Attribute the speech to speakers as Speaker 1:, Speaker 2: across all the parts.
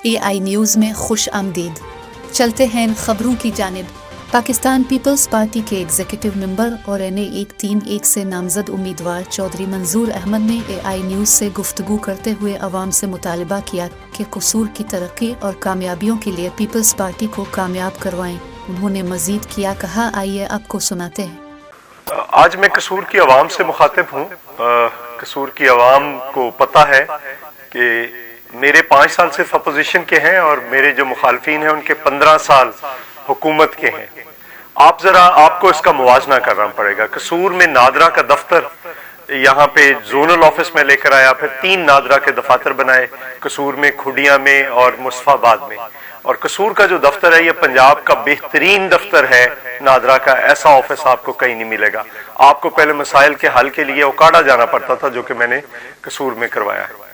Speaker 1: AI news में खुश आमदीद। चलते हैं इन खबरों की जानिब। पाकिस्तान पीपल्स पार्टी के एग्जीक्यूटिव मेंबर और NA 131 से नामजद उम्मीदवार चौधरी मंजूर अहमद ने AI न्यूज़ से गुफ्तगू करते हुए अवाम से मुतालबा किया कि कसूर की तरक्की और कामयाबियों के लिए पीपल्स पार्टी को कामयाब करवाएं। उन्होंने मजीद किया कहा, आइए आपको सुनाते हैं।
Speaker 2: आज मैं कसूर की आवाम से मुखातिब हूँ। कसूर की आवाम को पता है कि मेरे 5 साल सिर्फ अपोजिशन के हैं और मेरे जो मुखालफीन हैं उनके 15 साल हुकूमत के हैं। आपको इसका मुवाजना करना पड़ेगा। कसूर में नादरा का दफ्तर यहाँ पे जोनल ऑफिस में लेकर आया, फिर 3 नादरा के दफातर बनाए, कसूर में, खुडिया में और मुस्तफाबाद में। और कसूर का जो दफ्तर है ये पंजाब का बेहतरीन दफ्तर है। नादरा का ऐसा ऑफिस आपको कहीं नहीं मिलेगा। आपको पहले मसाइल के हल के लिए उकाड़ा जाना पड़ता था, जो कि मैंने कसूर में करवाया है।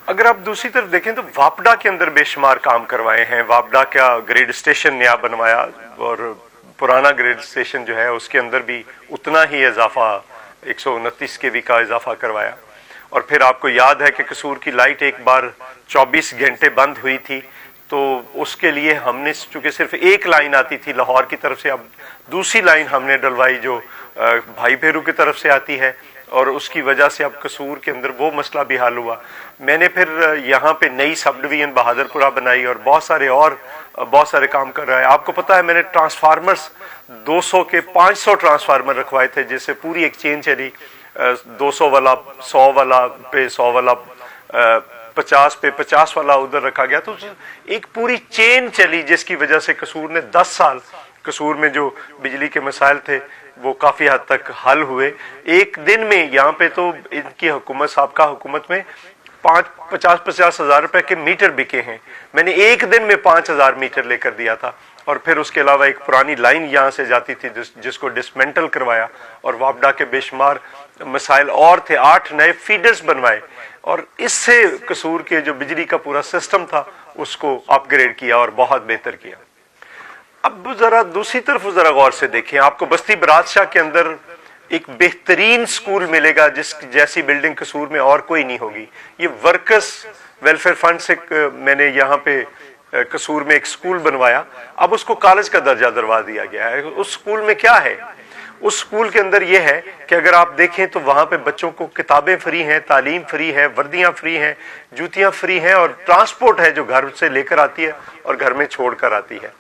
Speaker 2: अगर आप दूसरी तरफ देखें तो वापडा के अंदर बेशुमार काम करवाए हैं। वापडा का ग्रेड स्टेशन नया बनवाया और पुराना ग्रेड स्टेशन जो है उसके अंदर भी उतना ही इजाफा 129 kV का इजाफा करवाया। और फिर आपको याद है कि कसूर की लाइट एक बार 24 घंटे बंद हुई थी, तो उसके लिए हमने चूंकि सिर्फ एक लाइन आती थी लाहौर की तरफ से, अब दूसरी लाइन हमने डलवाई जो भाई भेरू की तरफ से आती है, और उसकी वजह से अब कसूर के अंदर वो मसला भी हल हुआ। मैंने फिर यहाँ पे नई सब डिवीजन बहादुरपुरा बनाई और बहुत सारे काम कर रहा है। आपको पता है मैंने ट्रांसफार्मर्स 200 के 500 ट्रांसफार्मर रखवाए थे, जिससे पूरी एक चेन चली। 200 वाला 100 वाला पे 100 वाला 50 पे 50 वाला उधर रखा गया, तो एक पूरी चेन चली, जिसकी वजह से कसूर ने 10 साल कसूर में जो बिजली के मसाइल थे वो काफी हद तक हल हुए। एक दिन में यहाँ पे तो इनकी हुकूमत, साबका हुकूमत में 50 हजार रुपए के मीटर बिके हैं। मैंने एक दिन में 5000 मीटर लेकर दिया था। और फिर उसके अलावा एक पुरानी लाइन यहाँ से जाती थी जिसको डिसमेंटल करवाया, और वापडा के बेशुमार मसाइल और थे। 8 नए फीडर्स बनवाए और इससे कसूर के जो बिजली का पूरा सिस्टम था उसको अपग्रेड किया और बहुत बेहतर किया। अब जरा दूसरी तरफ जरा गौर से देखें। आपको बस्ती बरादशाह के अंदर एक बेहतरीन स्कूल मिलेगा, जैसी बिल्डिंग कसूर में और कोई नहीं होगी। ये वर्कर्स वेलफेयर फंड से मैंने यहाँ पे कसूर में एक स्कूल बनवाया। अब उसको कॉलेज का दर्जा दिलवा दिया गया है। उस स्कूल में क्या है? उस स्कूल के अंदर यह है कि अगर आप देखें तो वहां पे बच्चों को किताबें फ्री हैं, तालीम फ्री है, वर्दियां फ्री हैं, जूतियां फ्री हैं, और ट्रांसपोर्ट है जो घर से लेकर आती है और घर में छोड़ कर आती है।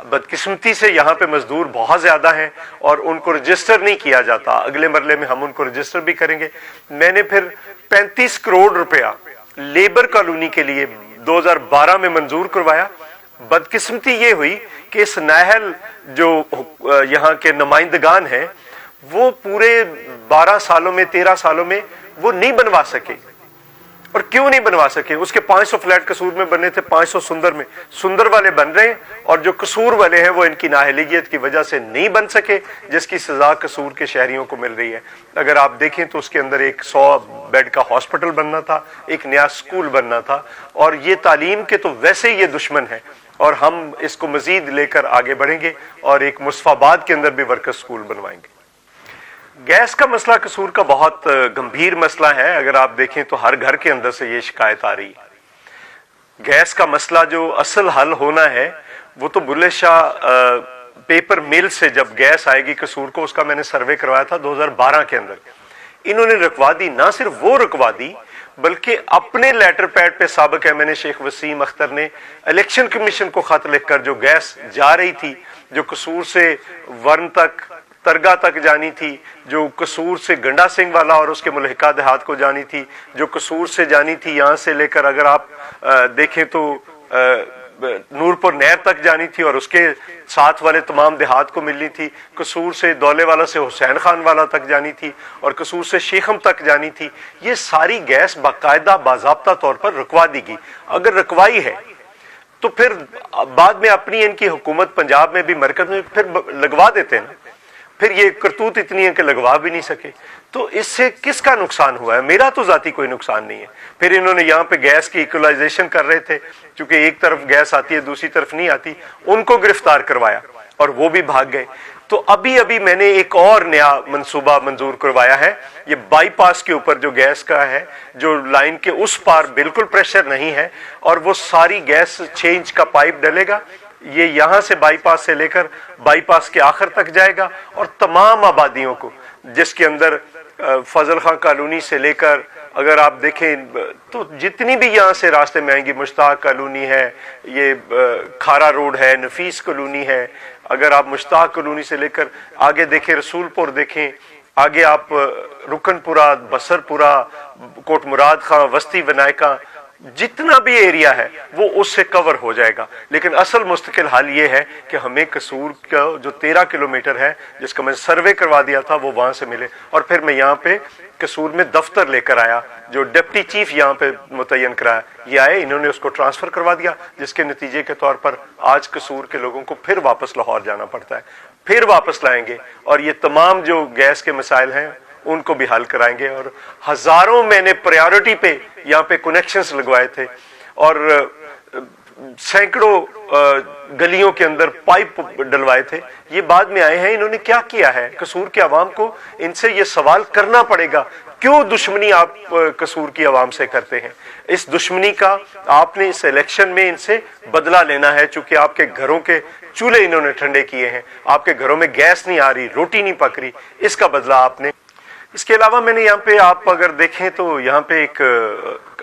Speaker 2: बदकिस्मती से यहाँ पे मजदूर बहुत ज्यादा हैं और उनको रजिस्टर नहीं किया जाता। अगले मरले में हम उनको रजिस्टर भी करेंगे। मैंने फिर 35 करोड़ रुपया लेबर कॉलोनी के लिए 2012 में मंजूर करवाया। बदकिस्मती ये हुई कि इस नाहल जो यहाँ के नुमाइंदगान हैं वो पूरे 12 सालों में 13 सालों में वो नहीं बनवा सके। और क्यों नहीं बनवा सके? उसके 500 फ्लैट कसूर में बने थे, 500 सुंदर में। सुंदर वाले बन रहे हैं और जो कसूर वाले हैं वो इनकी नाअहलियत की वजह से नहीं बन सके, जिसकी सजा कसूर के शहरियों को मिल रही है। अगर आप देखें तो उसके अंदर एक 100 बेड का हॉस्पिटल बनना था, एक नया स्कूल बनना था, और ये तालीम के तो वैसे ही ये दुश्मन है। और हम इसको मजीद लेकर आगे बढ़ेंगे और एक मुस्तफाबाद के अंदर भी वर्कर स्कूल बनवाएंगे। गैस का मसला कसूर का बहुत गंभीर मसला है। अगर आप देखें तो हर घर के अंदर से ये शिकायत आ रही है। गैस का मसला जो असल हल होना है वो तो बुल्ले शाह पेपर मिल से जब गैस आएगी कसूर को, उसका मैंने सर्वे करवाया था 2012 के अंदर। इन्होंने रुकवा दी, ना सिर्फ वो रुकवा दी बल्कि अपने लेटर पैड पे साबिक एमएनए शेख वसीम अख्तर ने इलेक्शन कमीशन को खत लिखकर जो गैस जा रही थी, जो कसूर से वर्न तक, तरगा तक जानी थी, जो कसूर से गंडा सिंह वाला और उसके मुल्हिका देहात को जानी थी, जो कसूर से जानी थी यहाँ से लेकर अगर आप देखें तो नूरपुर नहर तक जानी थी और उसके साथ वाले तमाम देहात को मिलनी थी, कसूर से दौले वाला से हुसैन खान वाला तक जानी थी और कसूर से शेखम तक जानी थी। ये सारी गैस बाकायदा बाज़ाब्ता तौर पर रुकवा दी गई। अगर रुकवाई है तो फिर बाद में अपनी इनकी हुकूमत पंजाब में भी मरकज में फिर लगवा देते हैं। फिर ये करतूत इतनी है कि लगवा भी नहीं सके। तो इससे किसका नुकसान हुआ है? मेरा तो जाती कोई नुकसान नहीं है। फिर इन्होंने यहाँ पे गैस की इक्वलाइजेशन कर रहे थे, क्योंकि एक तरफ गैस आती है दूसरी तरफ नहीं आती, उनको गिरफ्तार करवाया और वो भी भाग गए। तो अभी अभी मैंने एक और नया मंसूबा मंजूर करवाया है। ये बाईपास के ऊपर जो गैस का है, जो लाइन के उस पार बिल्कुल प्रेशर नहीं है, और वो सारी गैस 6 इंच का पाइप डलेगा, ये यहाँ से बाईपास से लेकर बाईपास के आखिर तक जाएगा, और तमाम आबादियों को, जिसके अंदर फजल खां कॉलोनी से लेकर, अगर आप देखें तो जितनी भी यहाँ से रास्ते में आएंगी, मुश्ताक कॉलोनी है, ये खारा रोड है, नफीस कॉलोनी है, अगर आप मुश्ताक कॉलोनी से लेकर आगे देखें, रसूलपुर देखें, आगे आप रुकनपुरा, बसरपुरा, कोट मुराद खां, वस्ती विनायका, जितना भी एरिया है वो उससे कवर हो जाएगा। लेकिन असल मुस्तकिल हाल ये है कि हमें कसूर का जो 13 किलोमीटर है, जिसका मैं सर्वे करवा दिया था, वो वहां से मिले। और फिर मैं यहाँ पे कसूर में दफ्तर लेकर आया, जो डिप्टी चीफ यहाँ पे मुतय्यन कराया, ये आए, इन्होंने उसको ट्रांसफर करवा दिया, जिसके नतीजे के तौर पर आज कसूर के लोगों को फिर वापस लाहौर जाना पड़ता है, फिर वापस लाएंगे, और ये तमाम जो गैस के मसाइल हैं उनको भी हल कराएंगे। और हजारों मैंने प्रायोरिटी पे यहाँ पे कनेक्शंस लगवाए थे, और सैकड़ों गलियों के अंदर पाइप डलवाए थे। ये बाद में आए हैं, इन्होंने क्या किया है? कसूर के अवाम को इनसे ये सवाल करना पड़ेगा, क्यों दुश्मनी आप कसूर की आवाम से करते हैं? इस दुश्मनी का आपने इस इलेक्शन में इनसे बदला लेना है, चूंकि आपके घरों के चूल्हे इन्होंने ठंडे किए हैं, आपके घरों में गैस नहीं आ रही, रोटी नहीं पक रही, इसका बदला आपने। इसके अलावा मैंने यहाँ पे, आप अगर देखें तो यहाँ पे एक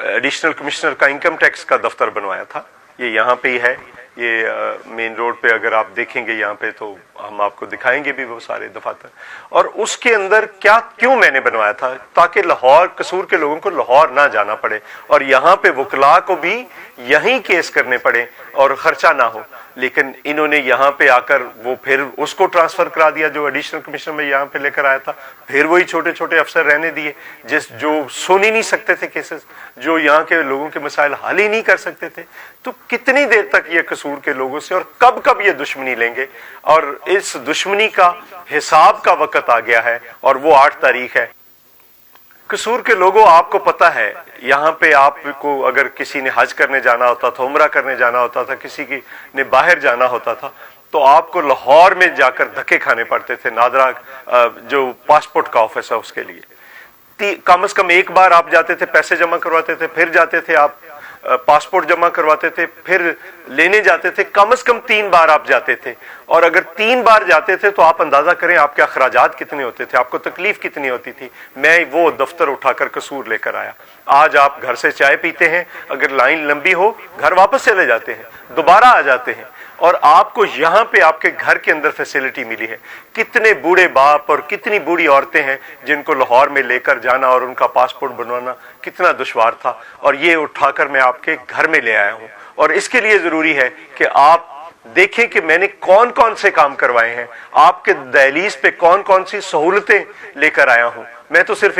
Speaker 2: एडिशनल कमिश्नर का इनकम टैक्स का दफ्तर बनवाया था, ये यहाँ पे ही है, ये मेन रोड पे अगर आप देखेंगे यहाँ पे, तो हम आपको दिखाएंगे भी वो सारे दफातर। और उसके अंदर क्यों मैंने बनवाया था? ताकि लाहौर, कसूर के लोगों को लाहौर ना जाना पड़े, और यहाँ पे वकला को भी यहीं केस करने पड़े और खर्चा ना हो। लेकिन इन्होंने यहाँ पे आकर वो फिर उसको ट्रांसफर करा दिया, जो एडिशनल कमिश्नर में यहाँ पे लेकर आया था, फिर वही छोटे छोटे अफसर रहने दिए, जो सुन ही नहीं सकते थे केसेस, जो यहाँ के लोगों के मसाइल हल ही नहीं कर सकते थे। तो कितनी देर तक ये कसूर के लोगों से, और कब कब ये दुश्मनी लेंगे? और इस दुश्मनी का हिसाब का वक्त आ गया है, और वो 8 तारीख है। कसूर के लोगों, आपको पता है, यहाँ पे आपको अगर किसी ने हज करने जाना होता था, उम्रा करने जाना होता था, किसी की ने बाहर जाना होता था, तो आपको लाहौर में जाकर धक्के खाने पड़ते थे, नादरा जो पासपोर्ट का ऑफिस है उसके लिए। कम से कम एक बार आप जाते थे, पैसे जमा करवाते थे, फिर जाते थे आप पासपोर्ट जमा करवाते थे, फिर लेने जाते थे, कम से कम 3 बार आप जाते थे। और अगर 3 बार जाते थे तो आप अंदाजा करें आपके अखराजात कितने होते थे, आपको तकलीफ कितनी होती थी। मैं वो दफ्तर उठाकर कसूर लेकर आया। आज आप घर से चाय पीते हैं, अगर लाइन लंबी हो घर वापस चले जाते हैं, दोबारा आ जाते हैं, और आपको यहाँ पे आपके घर के अंदर फैसिलिटी मिली है। कितने बूढ़े बाप और कितनी बूढ़ी औरतें हैं जिनको लाहौर में लेकर जाना और उनका पासपोर्ट बनवाना कितना दुश्वार था, और ये उठाकर मैं आपके घर में ले आया हूँ। और इसके लिए जरूरी है कि आप देखें कि मैंने कौन कौन से काम करवाए हैं, आपके दहलीज पे कौन कौन सी सहूलतें लेकर आया हूँ। मैं तो सिर्फ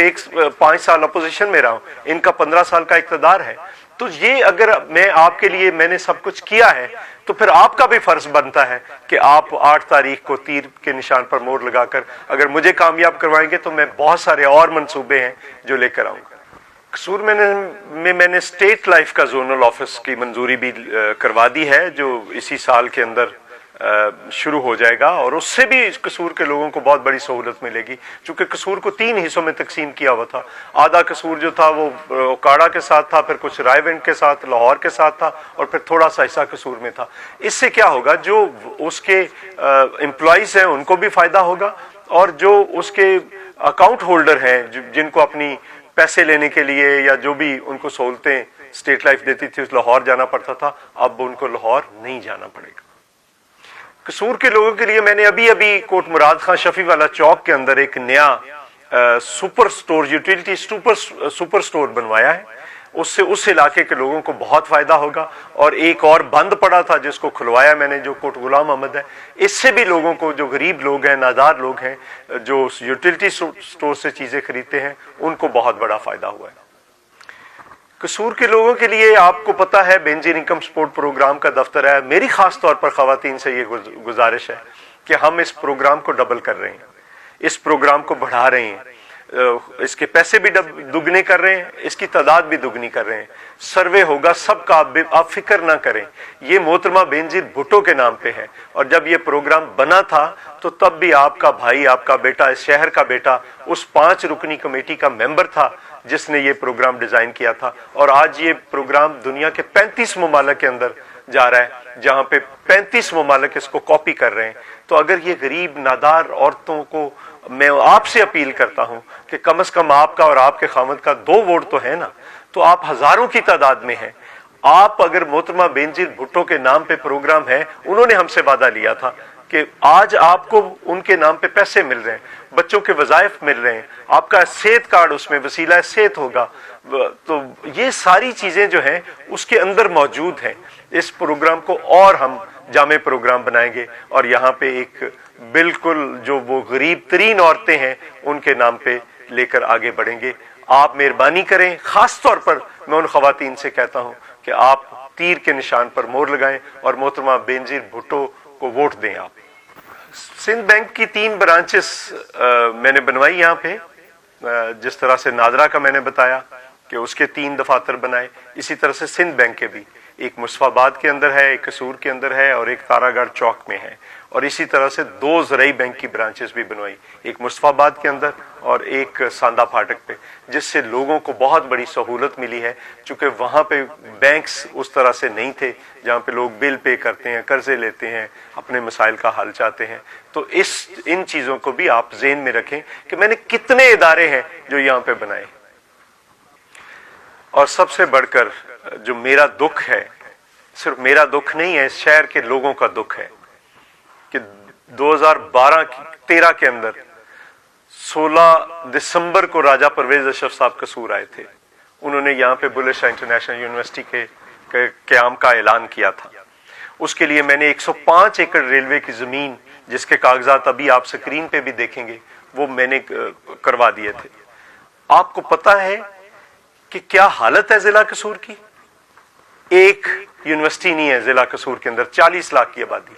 Speaker 2: 5 साल अपोजिशन में रहा हूँ, इनका 15 साल का इक़्तिदार है। तो ये अगर मैं आपके लिए मैंने सब कुछ किया है, तो फिर आपका भी फर्ज बनता है कि आप 8 तारीख को तीर के निशान पर मोहर लगाकर अगर मुझे कामयाब करवाएंगे, तो मैं बहुत सारे और मंसूबे हैं जो लेकर आऊंगा। कसूर में मैंने स्टेट लाइफ का जोनल ऑफिस की मंजूरी भी करवा दी है, जो इसी साल के अंदर शुरू हो जाएगा, और उससे भी कसूर के लोगों को बहुत बड़ी सहूलत मिलेगी। चूंकि कसूर को 3 हिस्सों में तकसीम किया हुआ था। आधा कसूर जो था वो ओकाड़ा के साथ था, फिर कुछ रायविंड के साथ, लाहौर के साथ था, और फिर थोड़ा सा हिस्सा कसूर में था। इससे क्या होगा, जो उसके एम्प्लॉइज हैं उनको भी फायदा होगा, और जो उसके अकाउंट होल्डर हैं जिनको अपनी पैसे लेने के लिए या जो भी उनको सहूलतें स्टेट लाइफ देती थी, उस लाहौर जाना पड़ता था, अब उनको लाहौर नहीं जाना पड़ेगा। कसूर के लोगों के लिए मैंने अभी कोट मुराद खां शफी वाला चौक के अंदर एक नया super store, utility super store बनवाया है। उससे उस इलाके के लोगों को बहुत फायदा होगा। और एक और बंद पड़ा था जिसको खुलवाया मैंने, जो कोट गुलाम अहमद है। इससे भी लोगों को, जो गरीब लोग हैं, नादार लोग हैं, जो यूटिलिटी स्टोर से चीजें खरीदते हैं, उनको बहुत बड़ा फायदा हुआ है। कसूर के लोगों के लिए आपको पता है बेनजीर इनकम सपोर्ट प्रोग्राम का दफ्तर है। मेरी खास तौर पर खवातीन से ये गुजारिश है कि हम इस प्रोग्राम को डबल कर रहे हैं, इस प्रोग्राम को बढ़ा रहे हैं। इसके पैसे भी दुगने कर रहे हैं, इसकी तादाद भी दुगनी कर रहे हैं। सर्वे होगा सबका, आप फिक्र ना करें। ये मोहतरमा बेनजीर भुट्टो के नाम पे है, और जब ये प्रोग्राम बना था तो तब भी आपका भाई, आपका बेटा, इस शहर का बेटा उस 5 रुकनी कमेटी का मेंबर था जिसने ये प्रोग्राम डिजाइन किया था। और आज ये प्रोग्राम दुनिया के 35 ममालिक के अंदर जा रहा है, जहां पे 35 ममालिक इसको कॉपी कर रहे हैं। तो अगर ये गरीब नादार औरतों को, मैं आपसे अपील करता हूं कि कम से कम आपका और आपके खामद का 2 वोट तो है ना, तो आप हजारों की तादाद में हैं। आप अगर मोहतरमा बेनजीर भुट्टो के नाम पे प्रोग्राम है, उन्होंने हमसे वादा लिया था कि आज आपको उनके नाम पे पैसे मिल रहे हैं, बच्चों के वज़ाइफ मिल रहे हैं, आपका सेहत कार्ड उसमें वसीला सेहत होगा। तो ये सारी चीजें जो हैं उसके अंदर मौजूद हैं। इस प्रोग्राम को और हम जामे प्रोग्राम बनाएंगे और यहाँ पे एक बिल्कुल जो वो गरीब तरीन औरतें हैं उनके नाम पे लेकर आगे बढ़ेंगे। आप मेहरबानी करें, खास तौर पर मैं उन खवातीन से कहता हूं कि आप तीर के निशान पर मोहर लगाएं और मोहतरमा बेनजीर भुट्टो को वोट दें। आप सिंध बैंक की 3 ब्रांचेस मैंने बनवाई यहाँ पे, जिस तरह से नादरा का मैंने बताया कि उसके 3 दफातर बनाए, इसी तरह से सिंध बैंक के भी, एक मुस्तफाबाद के अंदर है, एक कसूर के अंदर है और एक तारागढ़ चौक में है। और इसी तरह से 2 ज़राई बैंक की ब्रांचेस भी बनवाई, एक मुस्तफाबाद के अंदर और एक सांदा फाटक पे, जिससे लोगों को बहुत बड़ी सहूलत मिली है। चूंकि वहाँ पे बैंक्स उस तरह से नहीं थे जहाँ पे लोग बिल पे करते हैं, कर्जे लेते हैं, अपने मसाइल का हल चाहते हैं। तो इन चीज़ों को भी आप ज़हन में रखें कि मैंने कितने इदारे हैं जो यहाँ पे बनाए। और सबसे बढ़कर जो मेरा दुख है, सिर्फ मेरा दुख नहीं है, इस शहर के लोगों का दुख है कि 2012-13 के अंदर 16 दिसंबर को राजा परवेज अशरफ साहब कसूर आए थे। उन्होंने यहाँ पे बुल्ले शाह इंटरनेशनल यूनिवर्सिटी के क़याम का ऐलान किया था। उसके लिए मैंने 105 एकड़ रेलवे की ज़मीन, जिसके कागजात अभी आप स्क्रीन पे भी देखेंगे, वो मैंने करवा दिए थे। आपको पता है कि क्या हालत है जिला कसूर की? एक यूनिवर्सिटी नहीं है जिला कसूर के अंदर, 40 लाख की आबादी,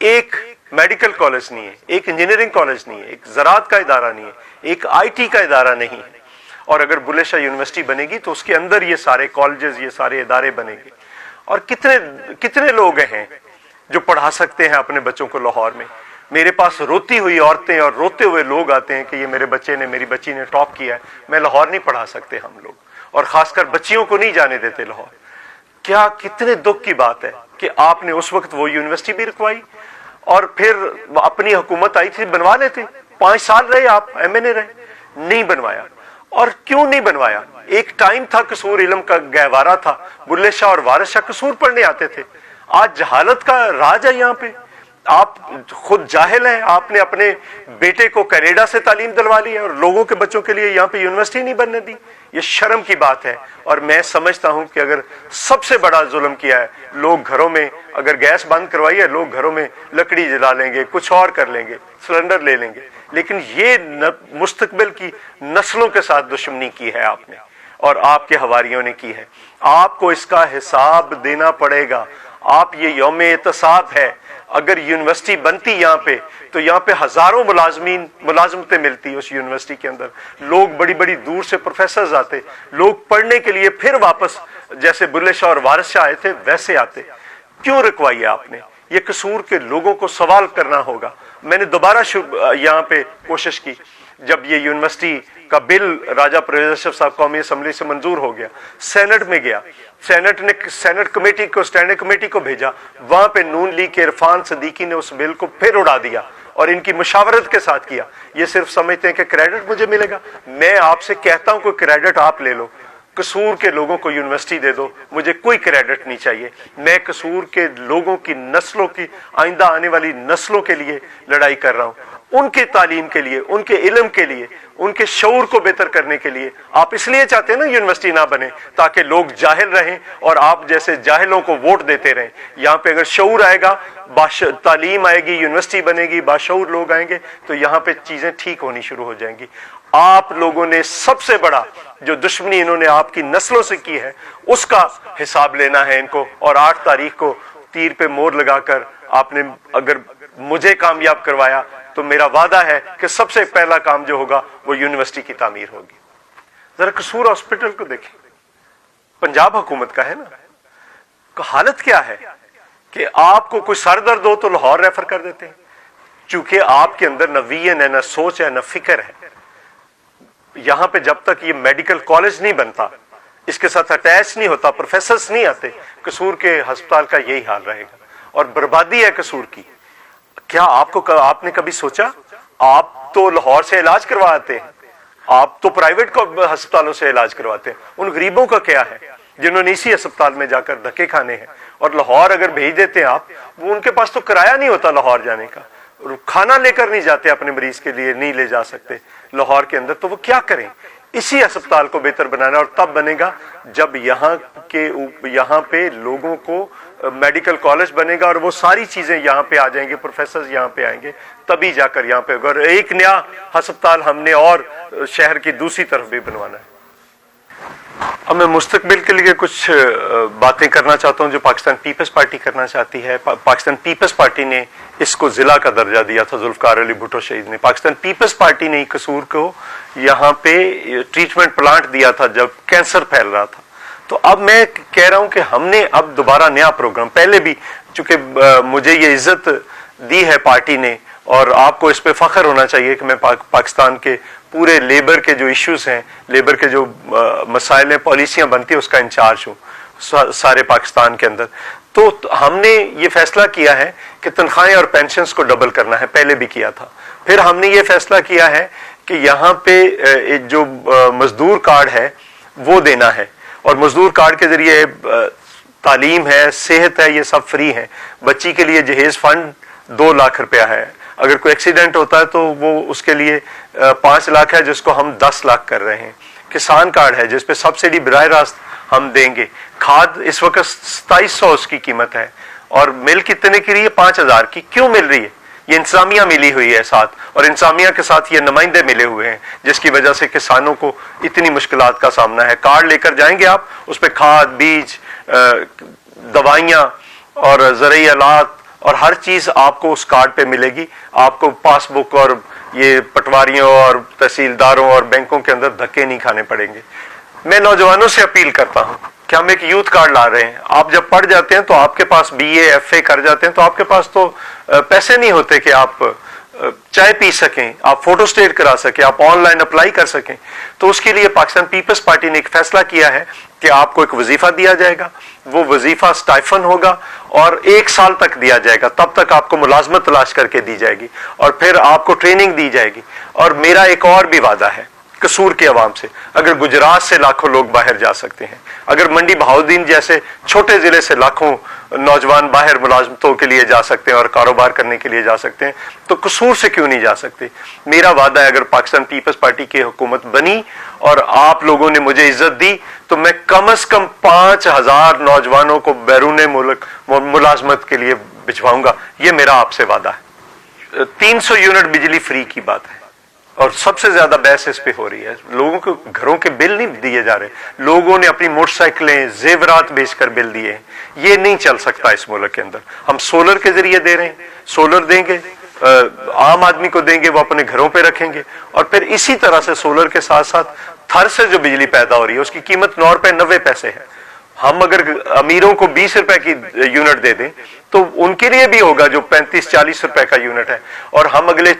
Speaker 2: एक मेडिकल कॉलेज नहीं है, एक इंजीनियरिंग कॉलेज नहीं है, एक ज़राअत का इदारा नहीं है, एक IT का इदारा नहीं है। और अगर बुल्ले शाह यूनिवर्सिटी बनेगी तो उसके अंदर ये सारे कॉलेजेस, ये सारे इदारे बनेंगे। और कितने लोग हैं जो पढ़ा सकते हैं अपने बच्चों को लाहौर में? मेरे पास रोती हुई औरतें और रोते हुए लोग आते हैं कि ये मेरे बच्चे ने, मेरी बच्ची ने टॉप किया है, मैं लाहौर नहीं पढ़ा सकते हम लोग, और खासकर बच्चियों को नहीं जाने देते लाहौर। क्या कितने दुख की बात है कि आपने उस वक्त वो यूनिवर्सिटी भी रखवाई और फिर अपनी हुकूमत आई थी बनवा लेते। 5 साल रहे आप, MNA रहे, नहीं बनवाया। और क्यों नहीं बनवाया? एक टाइम था कसूर इल्म का गहवारा था, बुल्ले शाह और वारिस शाह कसूर पढ़ने आते थे। आज जहालत का राज है यहाँ पे। आप खुद जाहिल हैं, आपने अपने बेटे को कनाडा से तालीम दिलवा ली है और लोगों के बच्चों के लिए यहाँ पे यूनिवर्सिटी नहीं बनने दी। ये शर्म की बात है। और मैं समझता हूं कि अगर सबसे बड़ा जुल्म किया है, लोग घरों में अगर गैस बंद करवाई है, लोग घरों में लकड़ी जला लेंगे, कुछ और कर लेंगे, सिलेंडर ले लेंगे, लेकिन ये मुस्तकबिल की नस्लों के साथ दुश्मनी की है आपने और आपके हवारियों ने की है। आपको इसका हिसाब देना पड़ेगा। आप ये यौम एहतसाब है। अगर यूनिवर्सिटी बनती यहाँ पे तो यहाँ पे हजारों मुलाजमतें मिलती उस यूनिवर्सिटी के अंदर। लोग बड़ी बड़ी दूर से प्रोफेसर्स आते, लोग पढ़ने के लिए फिर वापस जैसे बुल्ले शाह और वारिस शाह आए थे वैसे आते। क्यों रुकवाई आपने? ये कसूर के लोगों को सवाल करना होगा। मैंने दोबारा यहाँ पे कोशिश की, जब ये यूनिवर्सिटी का बिल राजा परवेज अशरफ साहब कौमी असम्बली से मंजूर हो गया, सेनेट में गया, सेनेट ने सेनेट कमेटी को, स्टैंडिंग कमेटी को भेजा, वहां पे नून लीग के इरफान सदीकी ने उस बिल को फिर उड़ा दिया और इनकी मुशावरत के साथ किया। ये सिर्फ समझते हैं कि क्रेडिट मुझे मिलेगा। मैं आपसे कहता हूं कोई क्रेडिट आप ले लो, कसूर के लोगों को यूनिवर्सिटी दे दो, मुझे कोई क्रेडिट नहीं चाहिए। मैं कसूर के लोगों की नस्लों की, आइंदा आने वाली नस्लों के लिए लड़ाई कर रहा हूं, उनके तालीम के लिए, उनके इल्म के लिए, उनके शऊर को बेहतर करने के लिए। आप इसलिए चाहते हैं ना यूनिवर्सिटी ना बने ताकि लोग जाहिल रहें और आप जैसे जाहिलों को वोट देते रहें। यहाँ पे अगर शऊर आएगा, तालीम आएगी, यूनिवर्सिटी बनेगी, बाशऊर लोग आएंगे तो यहाँ पे चीजें ठीक होनी शुरू हो जाएंगी। आप लोगों ने सबसे बड़ा जो दुश्मनी इन्होंने आपकी नस्लों से की है उसका हिसाब लेना है इनको। और 8 तारीख को तीर पे मोहर लगाकर आपने अगर मुझे कामयाब करवाया, تو میرا وعدہ ہے کہ سب سے پہلا کام جو ہوگا وہ یونیورسٹی کی تعمیر ہوگی. ذرا قصور ہاسپٹل کو دیکھیں, پنجاب حکومت کا ہے نا. حالت کیا ہے کہ آپ کو کوئی سر درد ہو تو لاہور ریفر کر دیتے ہیں, چونکہ آپ کے اندر نہ ویژن ہے, نہ سوچ ہے, نہ فکر ہے. یہاں پہ جب تک یہ میڈیکل کالج نہیں بنتا, اس کے ساتھ اٹیچ نہیں ہوتا, پروفیسرز نہیں آتے, قصور کے ہسپتال کا یہی حال رہے گا. اور بربادی ہے قصور کی. کیا آپ نے کبھی سوچا, آپ تو لاہور سے علاج کرواتے ہیں, آپ تو پرائیویٹ ہسپتالوں سے علاج کرواتے ہیں, ان غریبوں کا کیا ہے جنہوں نے اسی ہسپتال میں جا کر دھکے کھانے ہیں؟ اور لاہور اگر بھیج دیتے ہیں آپ, وہ ان کے پاس تو کرایہ نہیں ہوتا لاہور جانے کا, کھانا لے کر نہیں جاتے اپنے مریض کے لیے, نہیں لے جا سکتے لاہور کے اندر, تو وہ کیا کریں؟ اسی ہسپتال کو بہتر بنانا, اور تب بنے گا جب یہاں پہ لوگوں کو میڈیکل کالج بنے گا اور وہ ساری چیزیں یہاں پہ آ جائیں گے, پروفیسرز یہاں پہ آئیں گے, تبھی جا کر یہاں پہ ہوگا. اور ایک نیا ہسپتال ہم نے اور شہر کی دوسری طرف بھی بنوانا ہے. اب میں مستقبل کے لیے کچھ باتیں کرنا چاہتا ہوں جو پاکستان پیپلز پارٹی کرنا چاہتی ہے. پاکستان پیپلز پارٹی نے اس کو ضلع کا درجہ دیا تھا ذوالفقار علی بھٹو شہید نے. پاکستان پیپلز پارٹی نے قصور کو یہاں پہ ٹریٹمنٹ پلانٹ دیا تھا جب کینسر پھیل رہا تھا. تو اب میں کہہ رہا ہوں کہ ہم نے اب دوبارہ نیا پروگرام, پہلے بھی چونکہ مجھے یہ عزت دی ہے پارٹی نے, اور آپ کو اس پہ فخر ہونا چاہیے کہ میں پاکستان کے پورے لیبر کے جو ایشوز ہیں, لیبر کے جو مسائل ہیں, پالیسیاں بنتی ہیں, اس کا انچارج ہوں سارے پاکستان کے اندر. تو ہم نے یہ فیصلہ کیا ہے کہ تنخواہیں اور پینشنز کو ڈبل کرنا ہے, پہلے بھی کیا تھا. پھر ہم نے یہ فیصلہ کیا ہے کہ یہاں پہ جو مزدور کارڈ ہے وہ دینا ہے, اور مزدور کارڈ کے ذریعے تعلیم ہے, صحت ہے, یہ سب فری ہے. بچی کے لیے جہیز فنڈ 2 لاکھ روپیہ ہے, اگر کوئی ایکسیڈنٹ ہوتا ہے تو وہ اس کے لیے 5 لاکھ ہے, جس کو ہم 10 لاکھ کر رہے ہیں. کسان کارڈ ہے جس پہ سبسڈی براہ راست ہم دیں گے. کھاد اس وقت 2700 اس کی قیمت ہے, اور مل کتنے کی رہی ہے؟ 5000 کی. کیوں مل رہی ہے؟ یہ انتظامیہ ملی ہوئی ہے ساتھ, اور انتظامیہ کے ساتھ یہ نمائندے ملے ہوئے ہیں, جس کی وجہ سے کسانوں کو اتنی مشکلات کا سامنا ہے. کارڈ لے کر جائیں گے آپ, اس پہ کھاد, بیج, دوائیاں اور زرعی آلات اور ہر چیز آپ کو اس کارڈ پہ ملے گی. آپ کو پاس بک اور یہ پٹواریوں اور تحصیلداروں اور بینکوں کے اندر دھکے نہیں کھانے پڑیں گے. میں نوجوانوں سے اپیل کرتا ہوں کہ ہم ایک یوتھ کارڈ لا رہے ہیں. آپ جب پڑھ جاتے ہیں تو آپ کے پاس BA FA کر جاتے ہیں تو آپ کے پاس تو پیسے نہیں ہوتے کہ آپ چائے پی سکیں, آپ فوٹو سٹیٹ کرا سکیں, آپ آن لائن اپلائی کر سکیں. تو اس کے لیے پاکستان پیپلز پارٹی نے ایک فیصلہ کیا ہے کہ آپ کو ایک وظیفہ دیا جائے گا. وہ وظیفہ سٹائفن ہوگا اور 1 سال تک دیا جائے گا, تب تک آپ کو ملازمت تلاش کر کے دی جائے گی, اور پھر آپ کو ٹریننگ دی جائے گی. اور میرا ایک اور بھی وعدہ ہے قصور کے عوام سے, اگر گجرات سے لاکھوں لوگ باہر جا سکتے ہیں, اگر منڈی بہاؤالدین جیسے چھوٹے ضلع سے لاکھوں نوجوان باہر ملازمتوں کے لیے جا سکتے ہیں اور کاروبار کرنے کے لیے جا سکتے ہیں, تو قصور سے کیوں نہیں جا سکتے؟ میرا وعدہ ہے اگر پاکستان پیپلز پارٹی کی حکومت بنی اور آپ لوگوں نے مجھے عزت دی تو میں کم از کم 5000 نوجوانوں کو بیرون ملک ملازمت کے لیے بھجواؤں گا. یہ میرا آپ سے وعدہ ہے. 300 یونٹ بجلی فری کی بات ہے, اور سب سے زیادہ بحث اس پہ ہو رہی ہے. لوگوں کو گھروں کے بل نہیں دیے جا رہے, لوگوں نے اپنی موٹر سائیکلیں, زیورات بیچ کر بل دیے ہیں. یہ نہیں چل سکتا اس ملک کے اندر. ہم سولر کے ذریعے دے رہے ہیں, سولر دیں گے, عام آدمی کو دیں گے, وہ اپنے گھروں پہ رکھیں گے, اور پھر اسی طرح سے سولر کے ساتھ ساتھ تھر سے جو بجلی پیدا ہو رہی ہے اس کی قیمت 9 روپے 90 پیسے ہے. ہم اگر امیروں کو 20 روپے کی یونٹ دے دیں تو ان کے لیے بھی ہوگا جو 35-40 روپے کا یونٹ ہے, اور ہم اگلے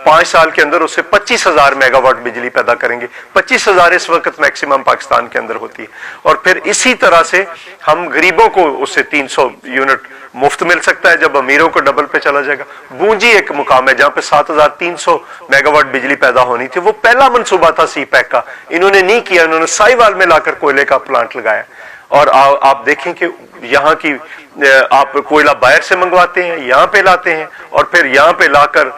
Speaker 2: 5 سال کے اندر اس سے 25,000 میگا واٹ بجلی پیدا کریں گے. 25,000 اس وقت میکسیمم پاکستان کے اندر ہوتی ہے, اور پھر اسی طرح سے ہم غریبوں کو اس سے 300 یونٹ مفت مل سکتا ہے جب امیروں کو ڈبل پہ چلا جائے گا. بونجی ایک مقام ہے جہاں پہ 7,300 میگا واٹ بجلی پیدا ہونی تھی, وہ پہلا منصوبہ تھا سی پیک کا, انہوں نے نہیں کیا, انہوں نے سائیوال میں لا کر کوئلے کا پلانٹ لگایا. اور آپ دیکھیں کہ یہاں کی آپ کوئلہ باہر سے منگواتے ہیں, یہاں پہ لاتے ہیں, اور پھر یہاں پہ لا کر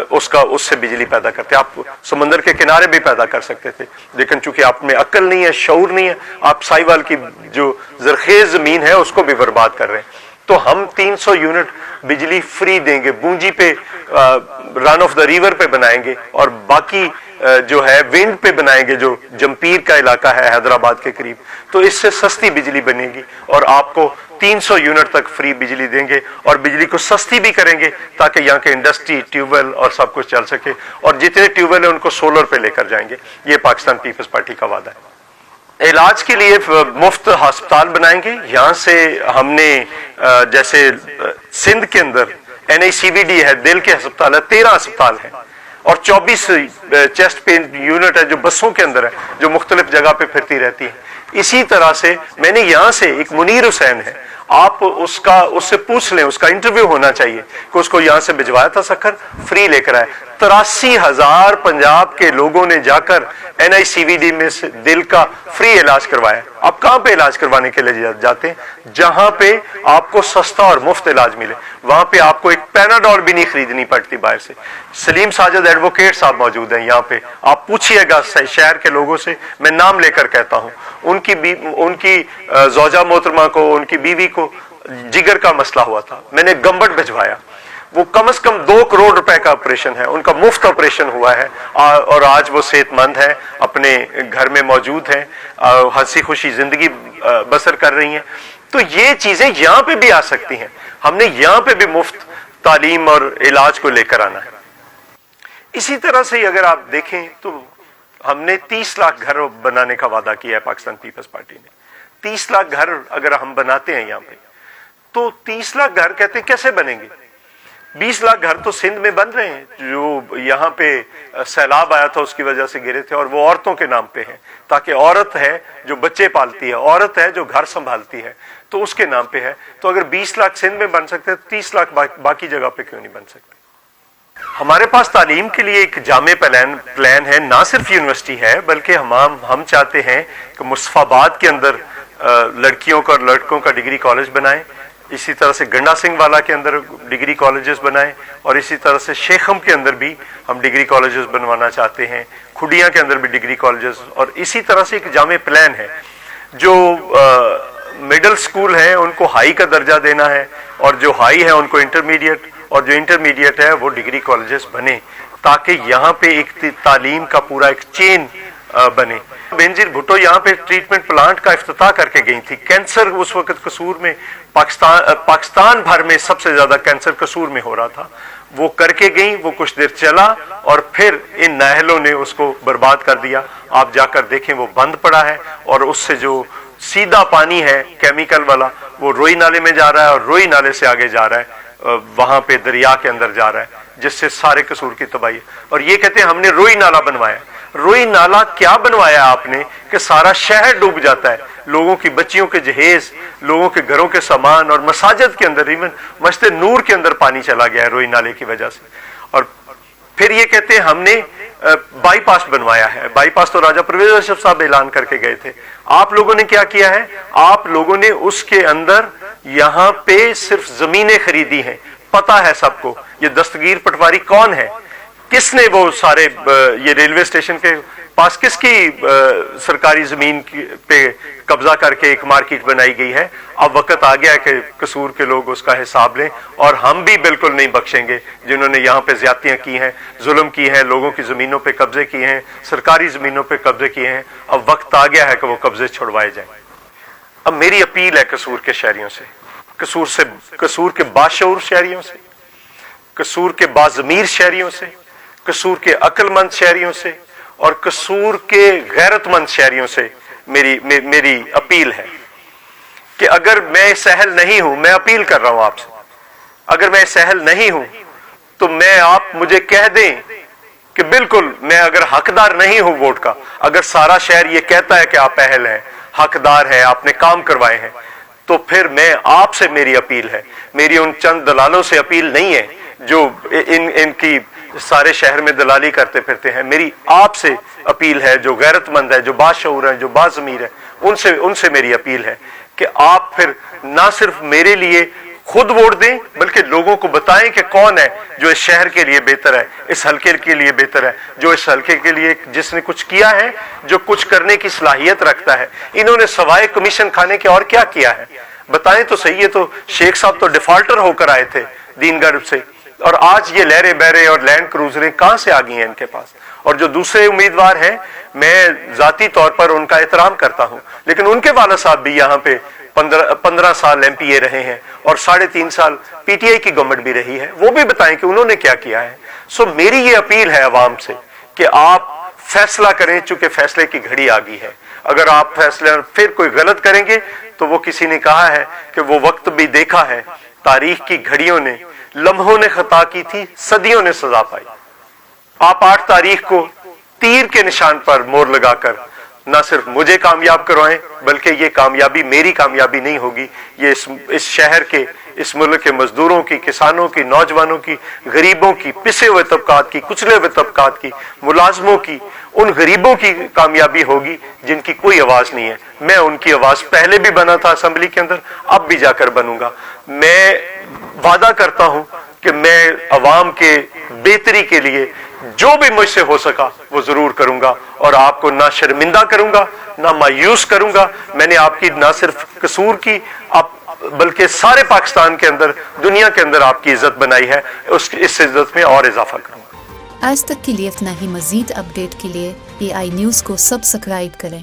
Speaker 2: اس سے بجلی پیدا کرتے ہیں. آپ سمندر کے کنارے بھی پیدا کر سکتے تھے, لیکن چونکہ آپ میں عقل نہیں ہے, شعور نہیں ہے, آپ سائیوال کی جو زرخیز زمین ہے اس کو بھی برباد کر رہے ہیں. تو ہم 300 یونٹ بجلی فری دیں گے, بونجی پہ رن آف دا ریور پہ بنائیں گے, اور باقی जो है विंड पे बनाएंगे, जो जमपीर का इलाका है हैदराबाद के करीब, तो इससे सस्ती बिजली बनेगी और आपको 300 यूनिट तक फ्री बिजली देंगे और बिजली को सस्ती भी करेंगे ताकि यहाँ के इंडस्ट्री, ट्यूबवेल और सब कुछ चल सके, और जितने ट्यूबवेल है उनको सोलर पे लेकर जाएंगे। ये पाकिस्तान पीपल्स पार्टी का वादा है। इलाज के लिए मुफ्त अस्पताल बनाएंगे। यहाँ से हमने जैसे सिंध के अंदर NICVD है, दिल के अस्पताल है, 13 अस्पताल है और 24 चेस्ट पेन यूनिट है जो बसों के अंदर है, जो मुख्तलिफ जगह पे फिरती रहती है। इसी तरह से मैंने यहाँ से एक मुनीर हुसैन है, आप उससे पूछ लें, उसका इंटरव्यू होना चाहिए कि उसको यहाँ से भिजवाया था सक्खर, फ्री लेकर आए। 83,000 पंजाब के लोगों ने जाकर NICVD में से दिल का फ्री इलाज करवाया। आप कहां पे इलाज करवाने के लिए जाते हैं? जहां पे आपको सस्ता और मुफ्त इलाज मिले, वहां पे आपको एक पैनाडोल भी नहीं खरीदनी पड़ती बाहर से। सलीम साजिद एडवोकेट साहब मौजूद हैं यहाँ पे, आप पूछिएगा शहर के लोगों से, मैं नाम लेकर कहता हूं, उनकी ज़ौजा मोहतरमा को, उनकी बीवी को जिगर का मसला हुआ था, मैंने गंबट भिजवाया, वो कम से कम 2 करोड़ रुपए का ऑपरेशन है, उनका मुफ्त ऑपरेशन हुआ है और आज वो सेहतमंद है, अपने घर में मौजूद हैं, हंसी खुशी जिंदगी बसर कर रही हैं। तो ये चीजें यहाँ पे भी आ सकती हैं। हमने यहाँ पे भी मुफ्त तालीम और इलाज को लेकर आना है। इसी तरह से अगर आप देखें तो हमने 30 लाख घर बनाने का वादा किया है पाकिस्तान पीपल्स पार्टी ने। 30 लाख घर अगर हम बनाते हैं यहाँ पे, तो 30 लाख घर कहते हैं कैसे बनेंगे? 20 लाख घर तो सिंध में बन रहे हैं, जो यहाँ पे सैलाब आया था उसकी वजह से गिरे थे, और वो औरतों के नाम पे है, ताकि औरत है जो बच्चे पालती है, औरत है जो घर संभालती है, तो उसके नाम पे है। तो अगर 20 लाख सिंध में बन सकते हैं, 30 लाख बाकी जगह पे क्यों नहीं बन सकते? हमारे पास तालीम के लिए एक जामे प्लान है, ना सिर्फ यूनिवर्सिटी है बल्कि हम चाहते हैं कि मुस्तफाबाद के अंदर लड़कियों का और लड़कों का डिग्री कॉलेज बनाएं, इसी तरह से गंडा सिंह वाला के अंदर डिग्री कॉलेजेस बनाएं, और इसी तरह से शेखम के अंदर भी हम डिग्री कॉलेजेस बनवाना चाहते हैं, खुडिया के अंदर भी डिग्री कॉलेजेस, और इसी तरह से एक जामे प्लान है। जो मिडिल स्कूल है उनको हाई का दर्जा देना है, और जो हाई है उनको इंटरमीडिएट, और जो इंटरमीडिएट है वो डिग्री कॉलेजेस बने, ताकि यहाँ पे एक तालीम का पूरा एक चेन बने। बेनजीर भुट्टो यहाँ पे ट्रीटमेंट प्लांट का इफ्तिताह करके गई थी। कैंसर उस वक्त कसूर में पाकिस्तान भर में सबसे ज्यादा कैंसर कसूर में हो रहा था, वो करके गई, वो कुछ देर चला और फिर इन नाहलों ने उसको बर्बाद कर दिया। आप जाकर देखें वो बंद पड़ा है, और उससे जो सीधा पानी है केमिकल वाला वो रोई नाले में जा रहा है, और रोई नाले से आगे जा रहा है, वहां पे दरिया के अंदर जा रहा है, जिससे सारे कसूर की तबाही। और ये कहते हैं हमने रोई नाला बनवाया। रोई नाला क्या बनवाया आपने कि सारा शहर डूब जाता है, लोगों की बच्चियों के जहेज, लोगों के घरों के सामान, और मसाजिद के अंदर, इवन मस्जिद नूर के अंदर पानी चला गया है रोई नाले की वजह से। और फिर ये कहते हैं हमने बाईपास बनवाया है। बाईपास तो राजा परवेज अशरफ साहब ऐलान करके गए थे। आप लोगों ने क्या किया है? आप लोगों ने उसके अंदर यहाँ पे सिर्फ जमीनें खरीदी हैं। पता है सबको ये दस्तगीर पटवारी कौन है, किसने वो सारे ये रेलवे स्टेशन के पास किसकी सरकारी जमीन पे कब्जा करके एक मार्केट बनाई गई है। अब वक्त आ गया है कि कसूर के लोग उसका हिसाब लें, और हम भी बिल्कुल नहीं बख्शेंगे जिन्होंने यहाँ पे ज्यादतियां की हैं, जुल्म की हैं, लोगों की जमीनों पे कब्जे किए हैं, सरकारी जमीनों पे कब्जे किए हैं। अब वक्त आ गया है कि वो कब्जे छुड़वाए जाएं। अब मेरी अपील है कसूर के शहरियों से, कसूर के बाशऊर शहरियों से, कसूर के बाज़मीर शहरियों से, कसूर के अक्लमंद शहरियों से, और कसूर के गैरतमंद शहरियों से मेरी अपील है कि अगर मैं सहल नहीं हूं, मैं अपील कर रहा हूं आपसे, अगर मैं सहल नहीं हूं तो आप मुझे कह दें कि बिल्कुल मैं अगर हकदार नहीं हूं वोट का, अगर सारा शहर ये कहता है कि आप अहल हैं, हकदार है, आपने काम करवाए हैं, तो फिर मैं आपसे मेरी अपील है, मेरी उन चंद दलालों से अपील नहीं है जो इनकी सारे शहर में दलाली करते फिरते हैं। मेरी आपसे अपील है, जो गैरतमंद है, जो बाशऊर है, जो बाज़मीर है, उनसे मेरी अपील है कि आप फिर ना सिर्फ मेरे लिए खुद वोट दें, बल्कि लोगों को बताएं कि कौन है जो इस शहर के लिए बेहतर है, इस हल्के के लिए बेहतर है, जो इस हल्के के लिए जिसने कुछ किया है, जो कुछ करने की सलाहियत रखता है। इन्होंने सवाए कमीशन खाने के और क्या किया है? बताएं तो सही है। तो शेख साहब तो डिफॉल्टर होकर आए थे दीनगढ़ से, اور آج یہ لہریں بہریں اور لینڈ کروزریں کہاں سے آ گئی ہیں ان کے پاس. اور جو دوسرے امیدوار ہیں میں ذاتی طور پر ان کا احترام کرتا ہوں, لیکن ان کے والد صاحب بھی یہاں پہ 15 سال ایم پی اے رہے ہیں اور 3.5 سال پی ٹی آئی کی گورنمنٹ بھی رہی ہے, وہ بھی بتائیں کہ انہوں نے کیا کیا ہے. سو میری یہ اپیل ہے عوام سے کہ آپ فیصلہ کریں, چونکہ فیصلے کی گھڑی آ گئی ہے. اگر آپ فیصلہ پھر کوئی غلط کریں گے تو وہ کسی نے کہا ہے کہ وہ وقت بھی دیکھا ہے, تاریخ کی گھڑیوں نے, لمحوں نے خطا کی تھی, صدیوں نے سزا پائی. آپ 8 تاریخ کو تیر کے نشان پر مور لگا کر نہ صرف مجھے کامیاب کروائیں, بلکہ یہ کامیابی میری کامیابی نہیں ہوگی, یہ اس شہر کے, اس ملک کے مزدوروں کی, کسانوں کی, نوجوانوں کی, غریبوں کی, پسے ہوئے طبقات کی, کچلے ہوئے طبقات کی, ملازموں کی, ان غریبوں کی کامیابی ہوگی جن کی کوئی آواز نہیں ہے. میں ان کی آواز پہلے بھی بنا تھا اسمبلی کے اندر, اب بھی جا کر بنوں گا. میں وعدہ کرتا ہوں کہ میں عوام کے بہتری کے لیے جو بھی مجھ سے ہو سکا وہ ضرور کروں گا, اور آپ کو نہ شرمندہ کروں گا نہ مایوس کروں گا. میں نے آپ کی نہ صرف قصور کی بلکہ سارے پاکستان کے اندر, دنیا کے اندر آپ کی عزت بنائی ہے, اس عزت میں اور اضافہ کروں گا.
Speaker 1: آج تک کے لیے اتنا ہی. مزید اپڈیٹ کے لیے AI نیوز کو سبسکرائب کریں.